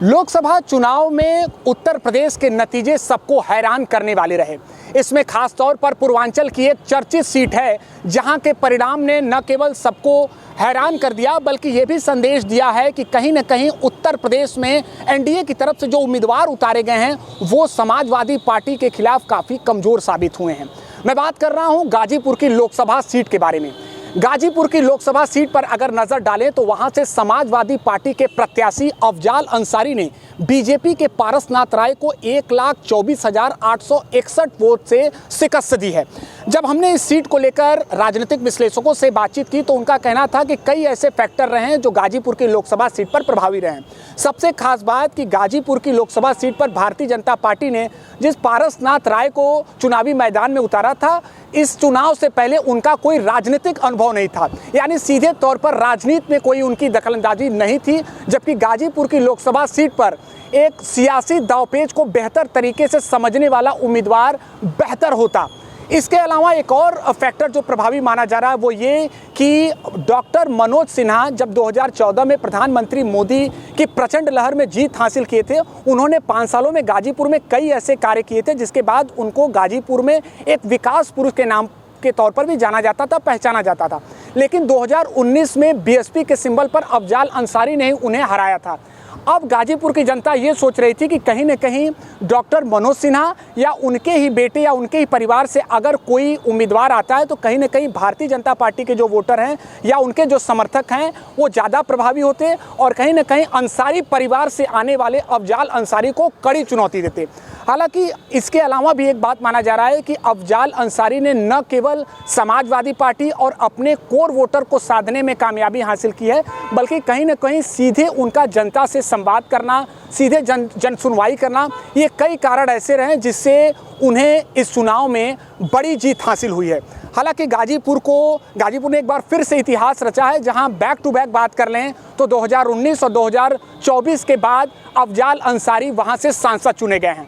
लोकसभा चुनाव में उत्तर प्रदेश के नतीजे सबको हैरान करने वाले रहे। इसमें खास तौर पर पूर्वांचल की एक चर्चित सीट है जहां के परिणाम ने न केवल सबको हैरान कर दिया बल्कि ये भी संदेश दिया है कि कहीं न कहीं उत्तर प्रदेश में एनडीए की तरफ से जो उम्मीदवार उतारे गए हैं वो समाजवादी पार्टी के खिलाफ काफ़ी कमज़ोर साबित हुए हैं। मैं बात कर रहा हूँ गाजीपुर की लोकसभा सीट के बारे में। गाजीपुर की लोकसभा सीट पर अगर नजर डालें तो वहां से समाजवादी पार्टी के प्रत्याशी अफजाल अंसारी ने बीजेपी के पारसनाथ राय को 1,24,861 वोट से शिकस्त दी है। जब हमने इस सीट को लेकर राजनीतिक विश्लेषकों से बातचीत की तो उनका कहना था कि कई ऐसे फैक्टर रहे हैं जो गाजीपुर की लोकसभा सीट पर प्रभावी रहे हैं। सबसे खास बात कि गाजीपुर की लोकसभा सीट पर भारतीय जनता पार्टी ने जिस पारसनाथ राय को चुनावी मैदान में उतारा था, इस चुनाव से पहले उनका कोई राजनीतिक अनुभव नहीं था, यानी सीधे तौर पर राजनीति में कोई उनकी दखलंदाजी नहीं थी। जबकि गाजीपुर की लोकसभा सीट पर एक सियासी दांवपेच को बेहतर तरीके से समझने वाला उम्मीदवार बेहतर होता। इसके अलावा एक और फैक्टर जो प्रभावी माना जा रहा है वो ये कि डॉक्टर मनोज सिन्हा जब 2014 में प्रधानमंत्री मोदी की प्रचंड लहर में जीत हासिल किए थे, उन्होंने 5 सालों में गाजीपुर में कई ऐसे कार्य किए थे जिसके बाद उनको गाजीपुर में एक विकास पुरुष के नाम के तौर पर भी जाना जाता था, पहचाना जाता था। लेकिन 2019 में बीएसपी के सिंबल पर अफजाल अंसारी ने उन्हें हराया था। अब गाजीपुर की जनता ये सोच रही थी कि कहीं न कहीं डॉक्टर मनोज सिन्हा या उनके ही बेटे या उनके ही परिवार से अगर कोई उम्मीदवार आता है तो कहीं न कहीं भारतीय जनता पार्टी के जो वोटर हैं या उनके जो समर्थक हैं वो ज़्यादा प्रभावी होते और कहीं न कहीं अंसारी परिवार से आने वाले अफजाल अंसारी को कड़ी चुनौती देते। हालांकि इसके अलावा भी एक बात माना जा रहा है कि अफजाल अंसारी ने न केवल समाजवादी पार्टी और अपने कोर वोटर को साधने में कामयाबी हासिल की है बल्कि कहीं न कहीं सीधे उनका जनता से संवाद करना, सीधे जन सुनवाई करना, ये कई कारण ऐसे रहे जिससे उन्हें इस चुनाव में बड़ी जीत हासिल हुई है। हालांकि गाजीपुर ने एक बार फिर से इतिहास रचा है, जहां बैक टू बैक बात कर लें तो 2019 और 2024 के बाद अफजाल अंसारी वहां से सांसद चुने गए हैं।